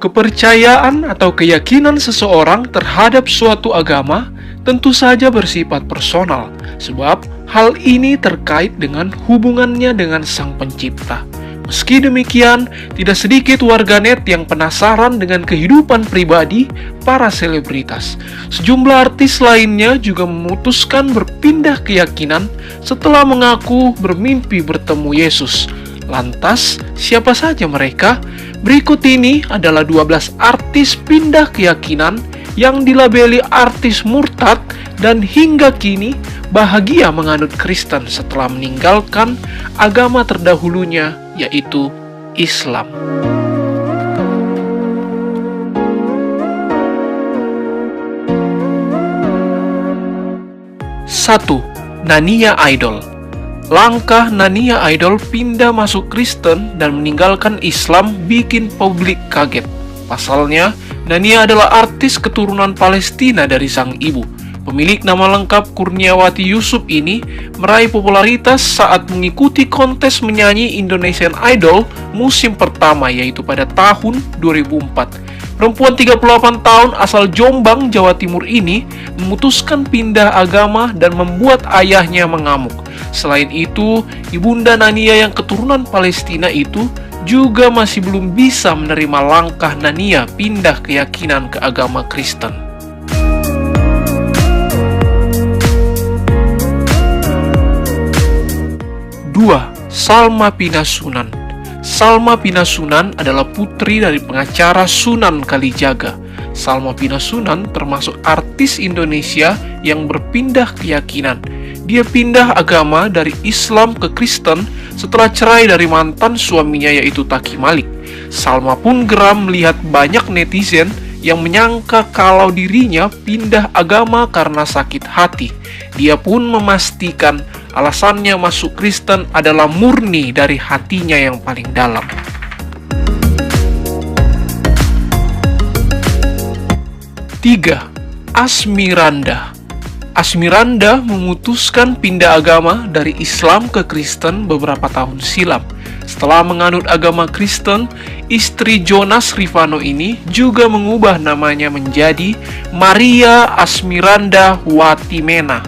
Kepercayaan atau keyakinan seseorang terhadap suatu agama tentu saja bersifat personal, sebab hal ini terkait dengan hubungannya dengan Sang Pencipta. Meski demikian, tidak sedikit warganet yang penasaran dengan kehidupan pribadi para selebritas. Sejumlah artis lainnya juga memutuskan berpindah keyakinan setelah mengaku bermimpi bertemu Yesus. Lantas, siapa saja mereka? Berikut ini adalah 12 artis pindah keyakinan yang dilabeli artis murtad dan hingga kini bahagia menganut Kristen setelah meninggalkan agama terdahulunya, yaitu Islam. 1. Nania Idol. Langkah Nania Idol pindah masuk Kristen dan meninggalkan Islam bikin publik kaget. Pasalnya, Nania adalah artis keturunan Palestina dari sang ibu. Pemilik nama lengkap Kurniawati Yusuf ini meraih popularitas saat mengikuti kontes menyanyi Indonesian Idol musim pertama, yaitu pada tahun 2004. Perempuan 38 tahun asal Jombang, Jawa Timur ini memutuskan pindah agama dan membuat ayahnya mengamuk. Selain itu, ibunda Nania yang keturunan Palestina itu juga masih belum bisa menerima langkah Nania pindah keyakinan ke agama Kristen. 2. Salma Pinasunan. Salma Pinasunan adalah putri dari pengacara Sunan Kalijaga. Salma Pinasunan termasuk artis Indonesia yang berpindah keyakinan. Dia pindah agama dari Islam ke Kristen setelah cerai dari mantan suaminya, yaitu Taki Malik. Salma pun geram melihat banyak netizen yang menyangka kalau dirinya pindah agama karena sakit hati. Dia pun memastikan alasannya masuk Kristen adalah murni dari hatinya yang paling dalam. 3. Asmiranda. Asmiranda memutuskan pindah agama dari Islam ke Kristen beberapa tahun silam. Setelah menganut agama Kristen, istri Jonas Rifano ini juga mengubah namanya menjadi Maria Asmiranda Watimena.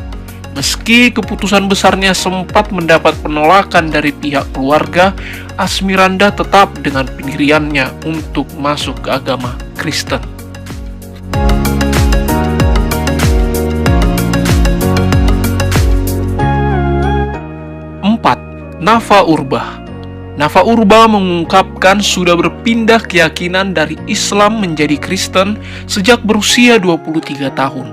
Meski keputusan besarnya sempat mendapat penolakan dari pihak keluarga, Asmiranda tetap dengan pendiriannya untuk masuk ke agama Kristen. 4. Nafa Urbah. Nafa Urbah mengungkapkan sudah berpindah keyakinan dari Islam menjadi Kristen sejak berusia 23 tahun.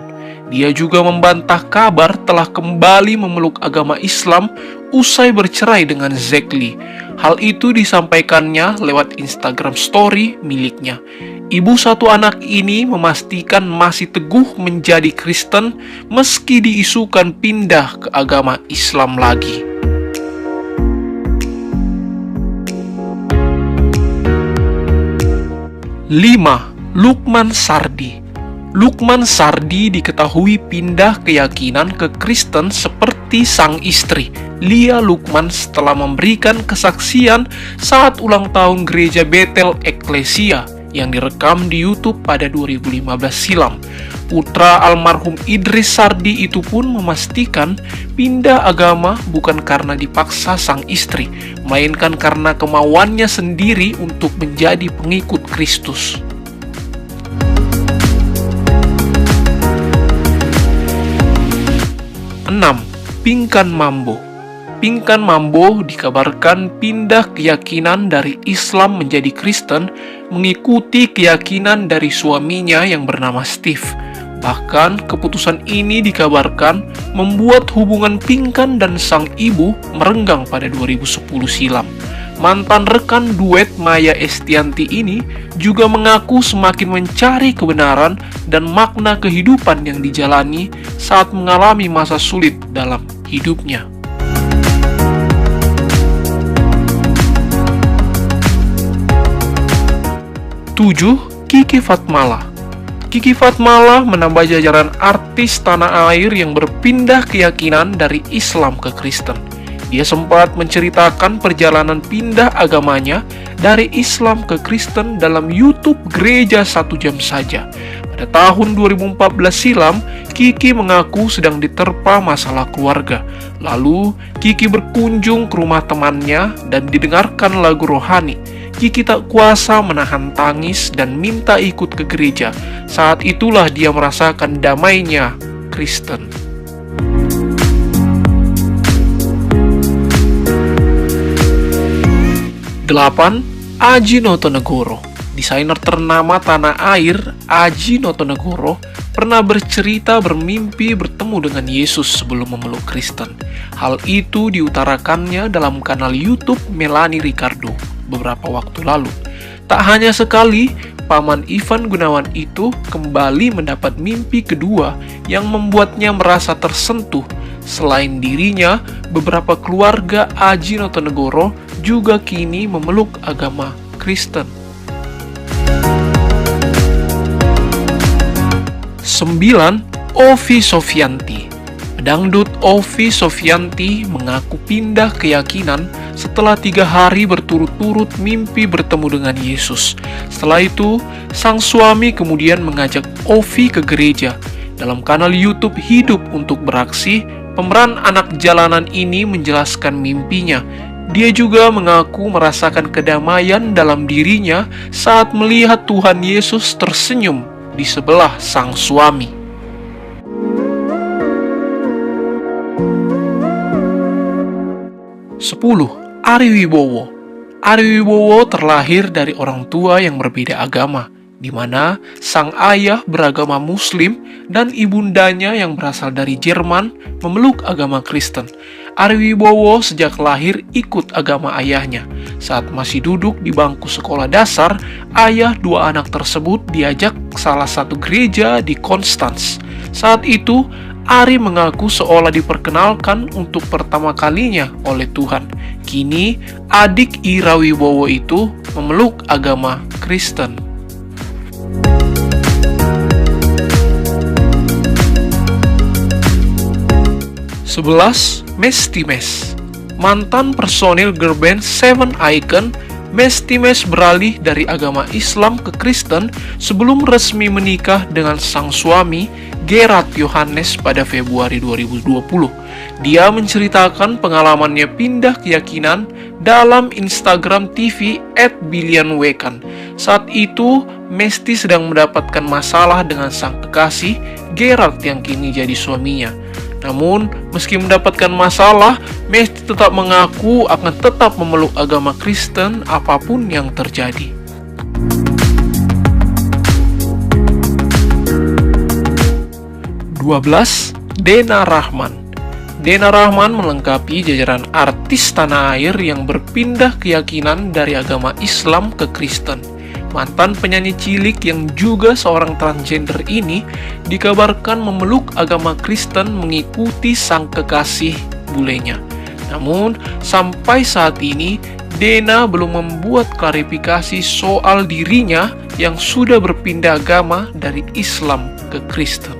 Dia juga membantah kabar telah kembali memeluk agama Islam usai bercerai dengan Zekli. Hal itu disampaikannya lewat Instagram Story miliknya. Ibu satu anak ini memastikan masih teguh menjadi Kristen meski diisukan pindah ke agama Islam lagi. 5. Lukman Sardi. Lukman Sardi diketahui pindah keyakinan ke Kristen seperti sang istri, Lia Lukman, setelah memberikan kesaksian saat ulang tahun gereja Bethel Eklesia yang direkam di YouTube pada 2015 silam. Putra almarhum Idris Sardi itu pun memastikan pindah agama bukan karena dipaksa sang istri, melainkan karena kemauannya sendiri untuk menjadi pengikut Kristus. 6. Pinkan Mambo. Pinkan Mambo dikabarkan pindah keyakinan dari Islam menjadi Kristen mengikuti keyakinan dari suaminya yang bernama Steve. Bahkan keputusan ini dikabarkan membuat hubungan Pinkan dan sang ibu merenggang pada 2010 silam. Mantan rekan duet Maya Estianti ini juga mengaku semakin mencari kebenaran dan makna kehidupan yang dijalani saat mengalami masa sulit dalam hidupnya. 7. Kiki Fatmala. Kiki Fatmala menambah jajaran artis tanah air yang berpindah keyakinan dari Islam ke Kristen. Dia sempat menceritakan perjalanan pindah agamanya dari Islam ke Kristen dalam YouTube Gereja 1 Jam Saja. Pada tahun 2014 silam, Kiki mengaku sedang diterpa masalah keluarga. Lalu, Kiki berkunjung ke rumah temannya dan didengarkan lagu rohani. Kiki tak kuasa menahan tangis dan minta ikut ke gereja. Saat itulah dia merasakan damainya Kristen. 8. Aji Notonegoro. Desainer ternama tanah air, Aji Notonegoro, pernah bercerita bermimpi bertemu dengan Yesus sebelum memeluk Kristen. Hal itu diutarakannya dalam kanal YouTube Melanie Ricardo beberapa waktu lalu. Tak hanya sekali, Paman Ivan Gunawan itu kembali mendapat mimpi kedua yang membuatnya merasa tersentuh. Selain dirinya, beberapa keluarga Aji Notonegoro juga kini memeluk agama Kristen. 9. Ovi Sofyanti. Pedangdut Ovi Sofyanti mengaku pindah keyakinan setelah 3 hari berturut-turut mimpi bertemu dengan Yesus. Setelah itu, sang suami kemudian mengajak Ovi ke gereja. Dalam kanal YouTube Hidup untuk Beraksi, pemeran anak jalanan ini menjelaskan mimpinya. Dia juga mengaku merasakan kedamaian dalam dirinya saat melihat Tuhan Yesus tersenyum di sebelah sang suami. 10. Ari Wibowo. Ari Wibowo terlahir dari orang tua yang berbeda agama, di mana sang ayah beragama Muslim dan ibundanya yang berasal dari Jerman memeluk agama Kristen. Ari Wibowo sejak lahir ikut agama ayahnya. Saat masih duduk di bangku sekolah dasar, ayah 2 anak tersebut diajak ke salah satu gereja di Konstans. Saat itu, Ari mengaku seolah diperkenalkan untuk pertama kalinya oleh Tuhan. Kini, adik Ira Wibowo itu memeluk agama Kristen. 11. Mestimes. Mantan personil girl band Seven Icon, Mestimes beralih dari agama Islam ke Kristen sebelum resmi menikah dengan sang suami, Gerard Yohanes, pada Februari 2020. Dia menceritakan pengalamannya pindah keyakinan dalam Instagram TV @bilianwekan. Saat itu, Mesti sedang mendapatkan masalah dengan sang kekasih, Gerard yang kini jadi suaminya. Namun, meski mendapatkan masalah, Mesti tetap mengaku akan tetap memeluk agama Kristen apapun yang terjadi. 12. Dena Rahman. Dena Rahman melengkapi jajaran artis tanah air yang berpindah keyakinan dari agama Islam ke Kristen. Mantan penyanyi cilik yang juga seorang transgender ini dikabarkan memeluk agama Kristen mengikuti sang kekasih bulenya. Namun, sampai saat ini, Dena belum membuat klarifikasi soal dirinya yang sudah berpindah agama dari Islam ke Kristen.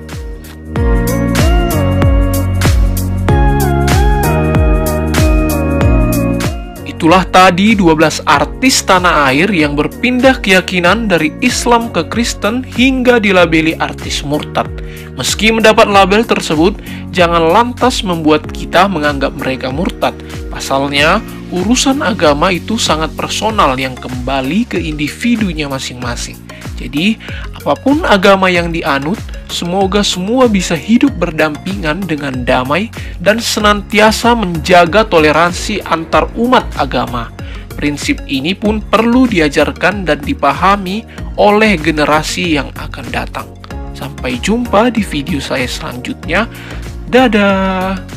Itulah tadi 12 artis tanah air yang berpindah keyakinan dari Islam ke Kristen hingga dilabeli artis murtad. Meski mendapat label tersebut, jangan lantas membuat kita menganggap mereka murtad. Pasalnya, urusan agama itu sangat personal yang kembali ke individunya masing-masing. Jadi, apapun agama yang dianut, semoga semua bisa hidup berdampingan dengan damai dan senantiasa menjaga toleransi antar umat agama. Prinsip ini pun perlu diajarkan dan dipahami oleh generasi yang akan datang. Sampai jumpa di video saya selanjutnya. Dadah!